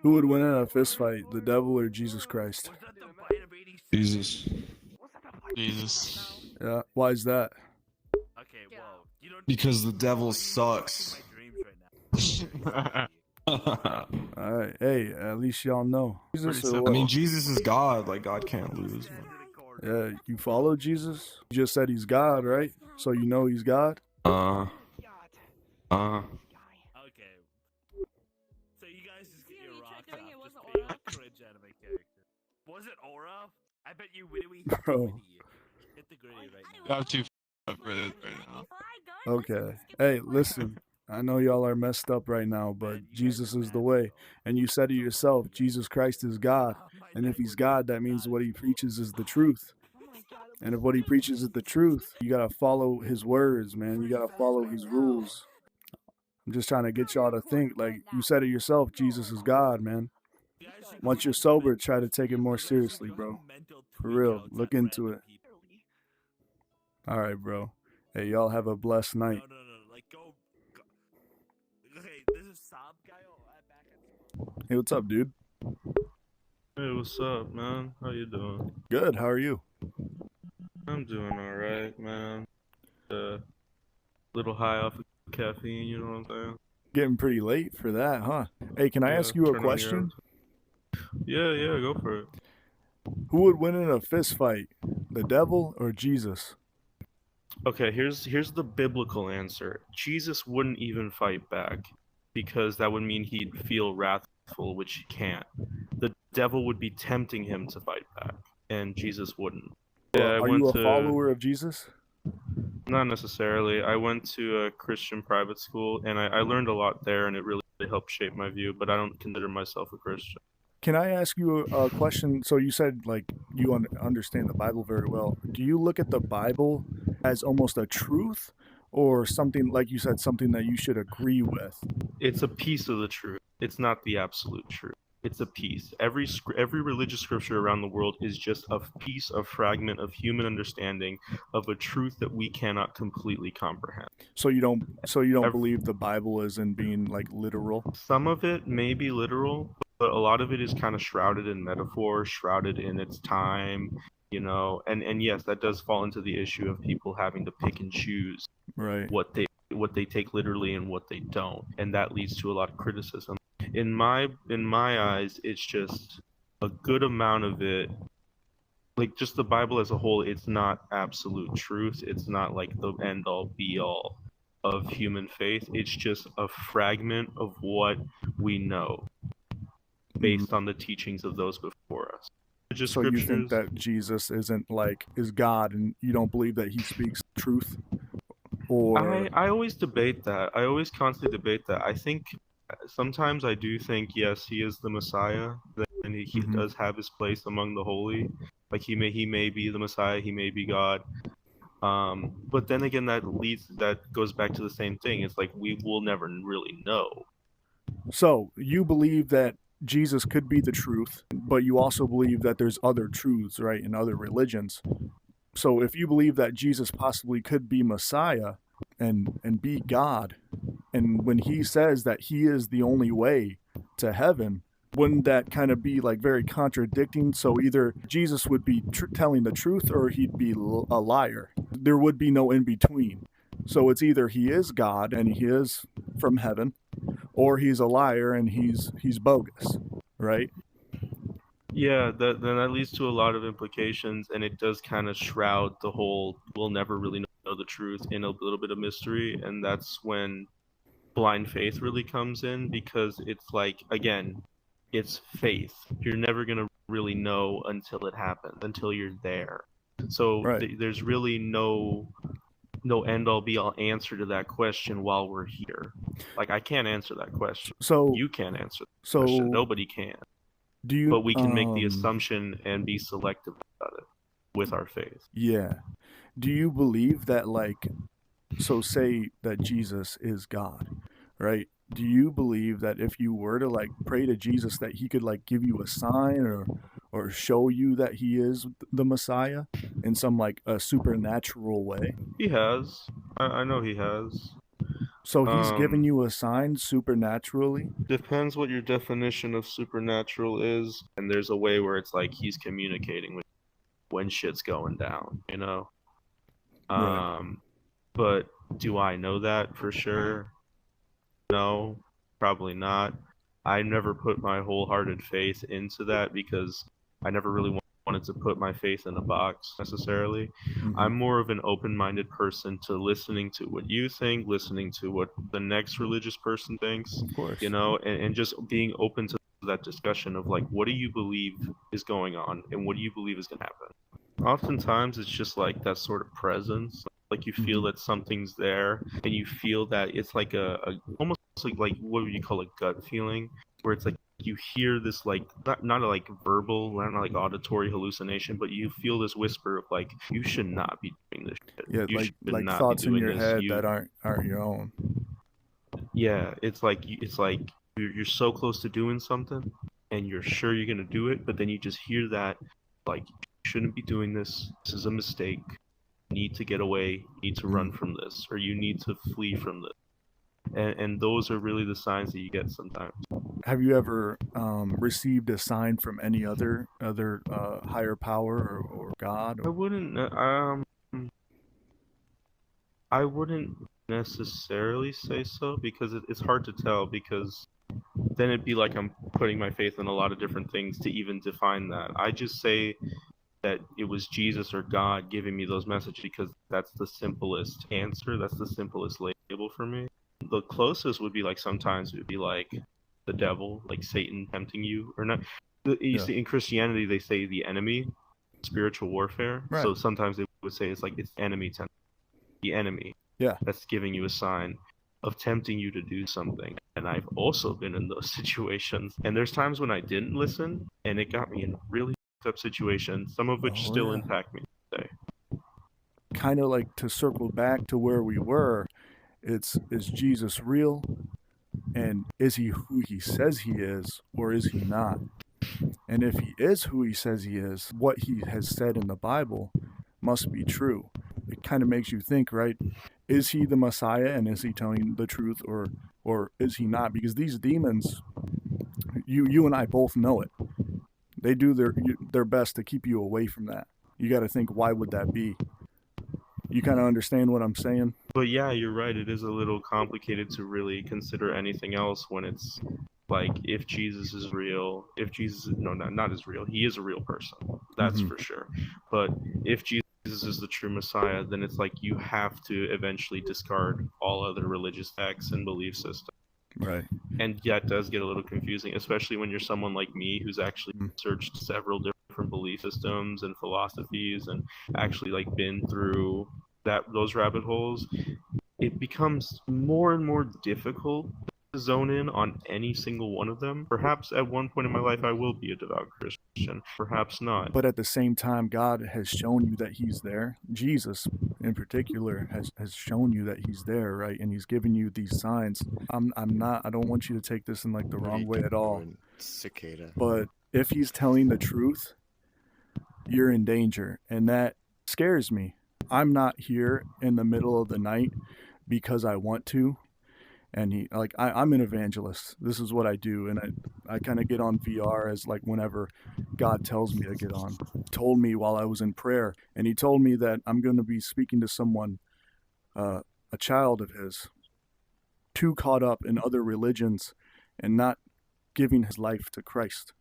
Who would win in a fist fight, the devil or Jesus Christ? Jesus. Jesus. Yeah, why is that? Okay, well, you don't Because the devil sucks. my dreams right now. All right, hey, at least y'all know. Jesus Pretty or simple. what? I mean, Jesus is God. Like, God can't lose. Yeah, you follow Jesus? You just said he's God, right? So you know he's God? Uh. Okay. So you guys just get your rocks off just being a cringe anime character. Was it Aura? I bet you we Bro. hit the gritty right You now. have too up for this right now. Okay. Hey, listen. I know y'all are messed up right now, but Jesus is the way. And you said it yourself, Jesus Christ is God. And if he's God, that means what he preaches is the truth. And if what he preaches is the truth, you gotta follow his words, man. You gotta follow his rules. I'm just trying to get y'all to think. Like you said it yourself, Jesus is God, man. Once you're sober, try to take it more seriously, bro. For real. Look into it. All right, bro. Hey, y'all have a blessed night. No. Like, go. Okay, this is Sob guy. Back Hey, what's up, dude? Hey, what's up, man? How you doing? Good. How are you? I'm doing alright, man. Little high off of caffeine, you know what I'm saying? Getting pretty late for that, huh? Hey, can I Yeah, ask you a turn on your question? Yeah, go for it. Who would win in a fist fight, the devil or Jesus? Okay, here's the biblical answer. Jesus wouldn't even fight back because that would mean he'd feel wrathful, which he can't. The devil would be tempting him to fight back, and Jesus wouldn't. Yeah, I Are went you a to follower of Jesus? Not necessarily. I went to a Christian private school, and I learned a lot there, and it really helped shape my view, but I don't consider myself a Christian. Can I ask you a question? So you said like you understand the Bible very well. Do you look at the Bible as almost a truth or something, like you said, something that you should agree with? It's a piece of the truth. It's not the absolute truth. It's a piece. Every religious scripture around the world is just a piece, a fragment of human understanding of a truth that we cannot completely comprehend. So you don't believe the Bible is in being like literal? Some of it may be literal, but a lot of it is kind of shrouded in metaphor, shrouded in its time, you know. And yes, that does fall into the issue of people having to pick and choose Right. what they take literally and what they don't, and that leads to a lot of criticism. In my eyes, it's just a good amount of it, like just the Bible as a whole. It's not absolute truth. It's not like the end all be all of human faith. It's just a fragment of what we know based on the teachings of those before us. Just So you think scriptures. that Jesus is God, and you don't believe that he speaks truth? Or I always debate that. I always constantly debate that. I think sometimes I do think, yes, he is the Messiah, and he does have his place among the holy. Like he may be the Messiah, he may be God. But then again, that goes back to the same thing. It's like we will never really know. so you believe that Jesus could be the truth, but you also believe that there's other truths, right, in other religions. So if you believe that Jesus possibly could be Messiah and be God, and when he says that he is the only way to heaven, wouldn't that kind of be like very contradicting? So either Jesus would be telling the truth or he'd be a liar. There would be no in between. So it's either he is God and he is from heaven, or he's a liar and he's bogus, right? Yeah, then that leads to a lot of implications, and it does kind of shroud the whole we'll never really know the truth in a little bit of mystery, and that's when blind faith really comes in, because it's like, again, it's faith. You're never going to really know until it happens, until you're there. So Right. there's really no end all be all answer to that question while we're here. Like, I can't answer that question. So You can't answer that question. Nobody can. do you? But we can make the assumption and be selective about it with our faith. Yeah. Do you believe that, like, so say that Jesus is God, right? Do you believe that if you were to like pray to Jesus that he could like give you a sign or show you that he is the Messiah in some like a supernatural way? He has. I know he has. So he's giving Um, you a sign supernaturally? Depends what your definition of supernatural is, and there's a way where it's like he's communicating with when shit's going down, you know? Right. But do I know that for sure? No, probably not. I never put my wholehearted faith into that because I never really wanted to put my faith in a box necessarily. Hmm. I'm more of an open-minded person to listening to what you think, listening to what the next religious person thinks, Of course. you know, and just being open to that discussion of like, what do you believe is going on and what do you believe is going to happen? Oftentimes, it's just like that sort of presence. Like you feel Mhm. that something's there, and you feel that it's like a almost like what would you call a gut feeling, where it's like you hear this like not a like verbal, not like auditory hallucination, but you feel this whisper of like you should not be doing this shit. Yeah, You should like not be thoughts in doing your this. head that aren't your own. Yeah, it's like you're so close to doing something, and you're sure you're gonna do it, but then you just hear that like you shouldn't be doing this. This is a mistake. You need to get away. You need to run from this, or you need to flee from this. And those are really the signs that you get sometimes. Have you ever received a sign from any other higher power or God? I Or wouldn't I wouldn't necessarily say so because it's hard to tell because then it'd be like I'm putting my faith in a lot of different things to even define that. I just say that it was Jesus or God giving me those messages because that's the simplest answer. That's the simplest label for me. The closest would be like sometimes it would be like the devil, like Satan tempting you or not. You yeah, see, in Christianity, they say the enemy, spiritual warfare. right. So sometimes they would say it's like it's enemy tempting the enemy Yeah, that's giving you a sign of tempting you to do something. And I've also been in those situations. And there's times when I didn't listen and it got me in really up situations, some of which oh still yeah. impact me today. Kind of like to circle back to where we were. Is Jesus real, and is he who he says he is, or is he not? And if he is who he says he is, what he has said in the Bible must be true. It kind of makes you think, right? Is he the Messiah, and is he telling the truth, or is he not? Because these demons, you and I both know it. They do their best to keep you away from that. You got to think, why would that be? You kind of understand what I'm saying? But yeah, you're right. It is a little complicated to really consider anything else when it's like if Jesus is real, if Jesus is, no, not as real. He is a real person. That's Hmm. for sure. But if Jesus is the true Messiah, then it's like you have to eventually discard all other religious texts and belief systems. Right. And yeah, it does get a little confusing, especially when you're someone like me who's actually Mm. searched several different belief systems and philosophies and actually like been through those rabbit holes. It becomes more and more difficult to zone in on any single one of them. Perhaps at one point in my life I will be a devout Christian, perhaps not. But at the same time, God has shown you that he's there. Jesus, in particular, has shown you that he's there, right? And he's given you these signs. I don't want you to take this in like the What are wrong you way at all. doing, cicada? But if he's telling the truth, you're in danger. And that scares me. I'm not here in the middle of the night because I want to. And I'm an evangelist. This is what I do. And I kind of get on VR as like whenever God tells me to get on. Told me while I was in prayer. And he told me that I'm going to be speaking to someone, a child of his, too caught up in other religions and not giving his life to Christ.